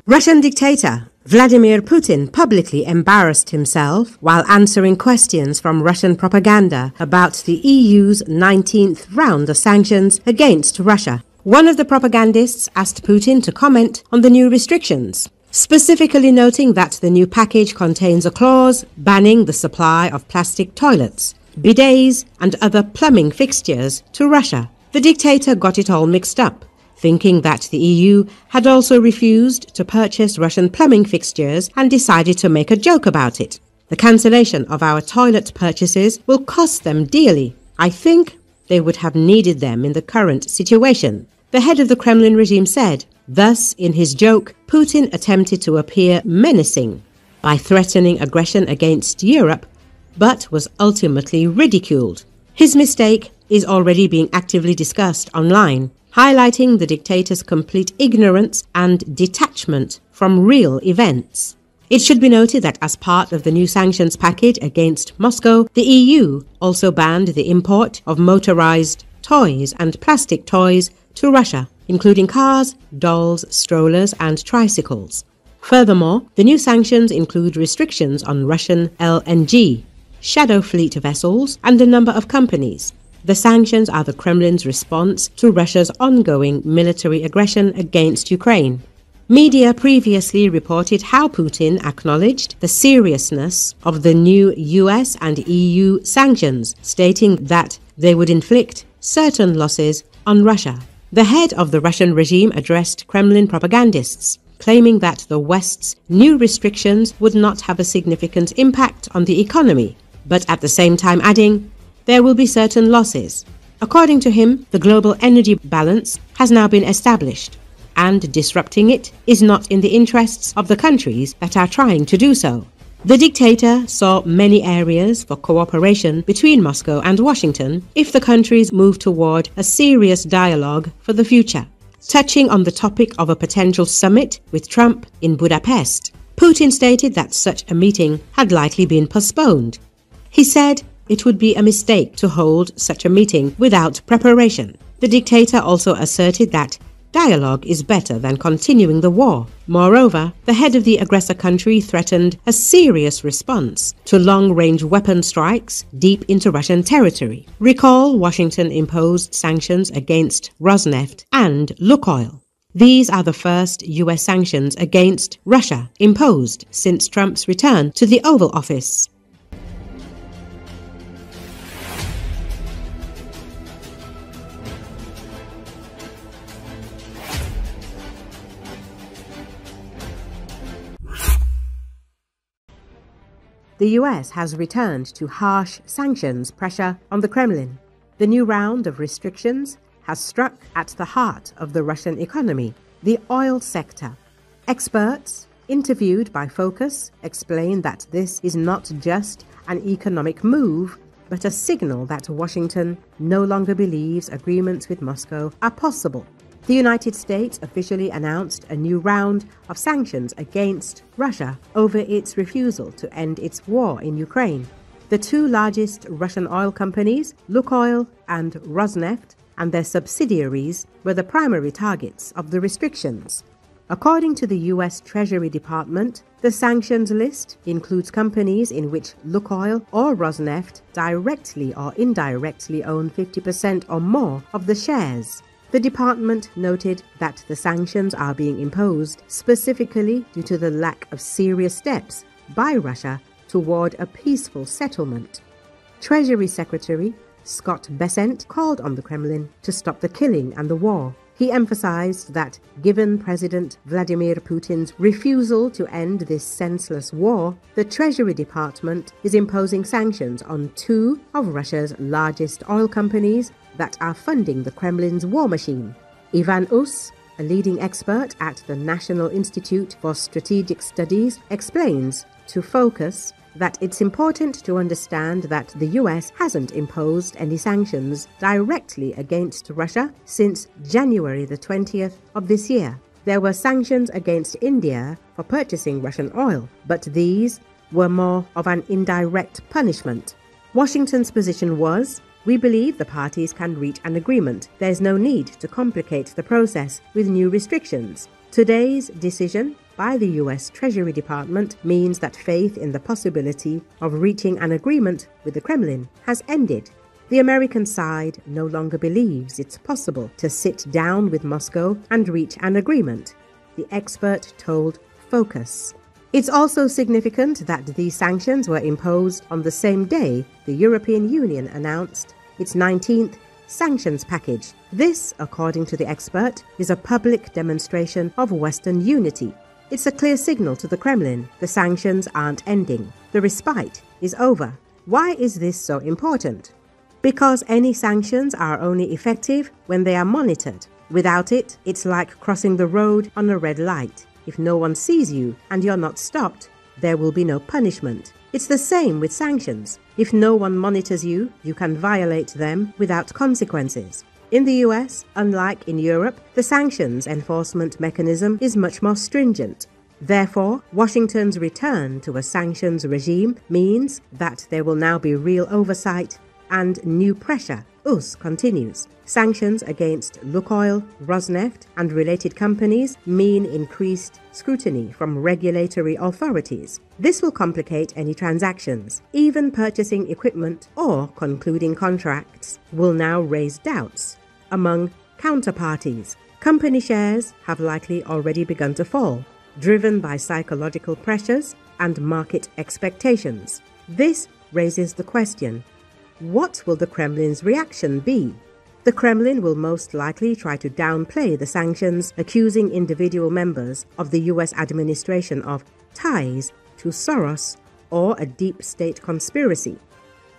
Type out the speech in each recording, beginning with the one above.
Russian dictator Vladimir Putin publicly embarrassed himself while answering questions from Russian propaganda about the EU's 19th round of sanctions against Russia. One of the propagandists asked Putin to comment on the new restrictions, specifically noting that the new package contains a clause banning the supply of plastic toilets, bidets and other plumbing fixtures to Russia. The dictator got it all mixed up, thinking that the EU had also refused to purchase Russian plumbing fixtures and decided to make a joke about it. The cancellation of our toilet purchases will cost them dearly. I think they would have needed them in the current situation, the head of the Kremlin regime said. Thus, in his joke, Putin attempted to appear menacing by threatening aggression against Europe, but was ultimately ridiculed. His mistake is already being actively discussed online, highlighting the dictator's complete ignorance and detachment from real events. It should be noted that as part of the new sanctions package against Moscow, the EU also banned the import of motorized toys and plastic toys to Russia, including cars, dolls, strollers and tricycles. Furthermore, the new sanctions include restrictions on Russian LNG, shadow fleet vessels and a number of companies. The sanctions are the Kremlin's response to Russia's ongoing military aggression against Ukraine. Media previously reported how Putin acknowledged the seriousness of the new US and EU sanctions, stating that they would inflict certain losses on Russia. The head of the Russian regime addressed Kremlin propagandists, claiming that the West's new restrictions would not have a significant impact on the economy, but at the same time adding, there will be certain losses. According to him, the global energy balance has now been established, and disrupting it is not in the interests of the countries that are trying to do so. The dictator saw many areas for cooperation between Moscow and Washington if the countries move toward a serious dialogue for the future. Touching on the topic of a potential summit with Trump in Budapest, Putin stated that such a meeting had likely been postponed. He said it would be a mistake to hold such a meeting without preparation. The dictator also asserted that dialogue is better than continuing the war. Moreover, the head of the aggressor country threatened a serious response to long-range weapon strikes deep into Russian territory. Recall, Washington imposed sanctions against Rosneft and Lukoil. These are the first US sanctions against Russia imposed since Trump's return to the Oval Office. The US has returned to harsh sanctions pressure on the Kremlin. The new round of restrictions has struck at the heart of the Russian economy, the oil sector. Experts interviewed by Focus explain that this is not just an economic move, but a signal that Washington no longer believes agreements with Moscow are possible. The United States officially announced a new round of sanctions against Russia over its refusal to end its war in Ukraine. The two largest Russian oil companies, Lukoil and Rosneft, and their subsidiaries were the primary targets of the restrictions. According to the US Treasury Department, the sanctions list includes companies in which Lukoil or Rosneft directly or indirectly own 50% or more of the shares. The department noted that the sanctions are being imposed specifically due to the lack of serious steps by Russia toward a peaceful settlement. Treasury Secretary Scott Bessent called on the Kremlin to stop the killing and the war. He emphasized that given President Vladimir Putin's refusal to end this senseless war, the Treasury Department is imposing sanctions on two of Russia's largest oil companies that are funding the Kremlin's war machine. Ivan Us, a leading expert at the National Institute for Strategic Studies, explains to Focus that it's important to understand that the US hasn't imposed any sanctions directly against Russia since January the 20th of this year. There were sanctions against India for purchasing Russian oil, but these were more of an indirect punishment. Washington's position was, we believe the parties can reach an agreement. There's no need to complicate the process with new restrictions. Today's decision by the US Treasury Department means that faith in the possibility of reaching an agreement with the Kremlin has ended. The American side no longer believes it's possible to sit down with Moscow and reach an agreement, the expert told Focus. It's also significant that these sanctions were imposed on the same day the European Union announced its 19th sanctions package. This, according to the expert, is a public demonstration of Western unity. It's a clear signal to the Kremlin the sanctions aren't ending. The respite is over. Why is this so important? Because any sanctions are only effective when they are monitored. Without it, it's like crossing the road on a red light. If no one sees you and you're not stopped, there will be no punishment. It's the same with sanctions. If no one monitors you, you can violate them without consequences. In the US, unlike in Europe, the sanctions enforcement mechanism is much more stringent. Therefore, Washington's return to a sanctions regime means that there will now be real oversight and new pressure. US continues. Sanctions against Lukoil, Rosneft and related companies mean increased scrutiny from regulatory authorities. This will complicate any transactions. Even purchasing equipment or concluding contracts will now raise doubts among counterparties. Company shares have likely already begun to fall, driven by psychological pressures and market expectations. This raises the question: what will the Kremlin's reaction be? The Kremlin will most likely try to downplay the sanctions, accusing individual members of the US administration of ties to Soros or a deep state conspiracy.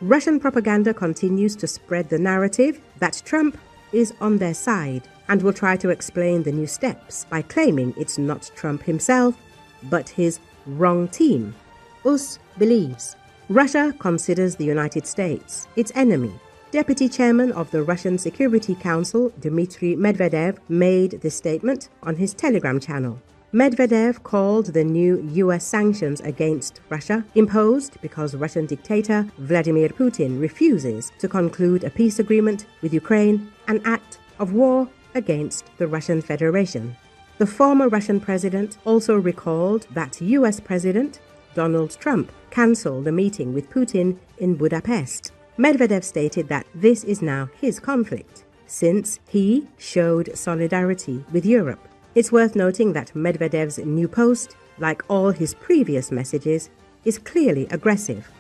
Russian propaganda continues to spread the narrative that Trump is on their side and will try to explain the new steps by claiming it's not Trump himself, but his wrong team. US believes Russia considers the United States its enemy. Deputy Chairman of the Russian Security Council, Dmitry Medvedev, made this statement on his Telegram channel. Medvedev called the new US sanctions against Russia imposed because Russian dictator Vladimir Putin refuses to conclude a peace agreement with Ukraine, an act of war against the Russian Federation. The former Russian president also recalled that US President Donald Trump cancelled a meeting with Putin in Budapest. Medvedev stated that this is now his conflict, since he showed solidarity with Europe. It's worth noting that Medvedev's new post, like all his previous messages, is clearly aggressive.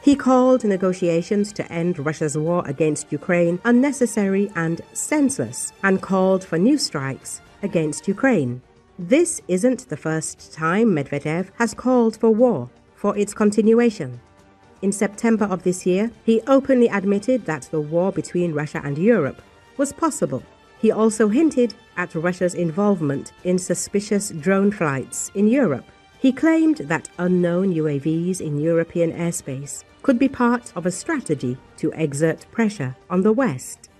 He called negotiations to end Russia's war against Ukraine unnecessary and senseless, and called for new strikes against Ukraine. This isn't the first time Medvedev has called for war, for its continuation. In September of this year, he openly admitted that the war between Russia and Europe was possible. He also hinted at Russia's involvement in suspicious drone flights in Europe. He claimed that unknown UAVs in European airspace could be part of a strategy to exert pressure on the West.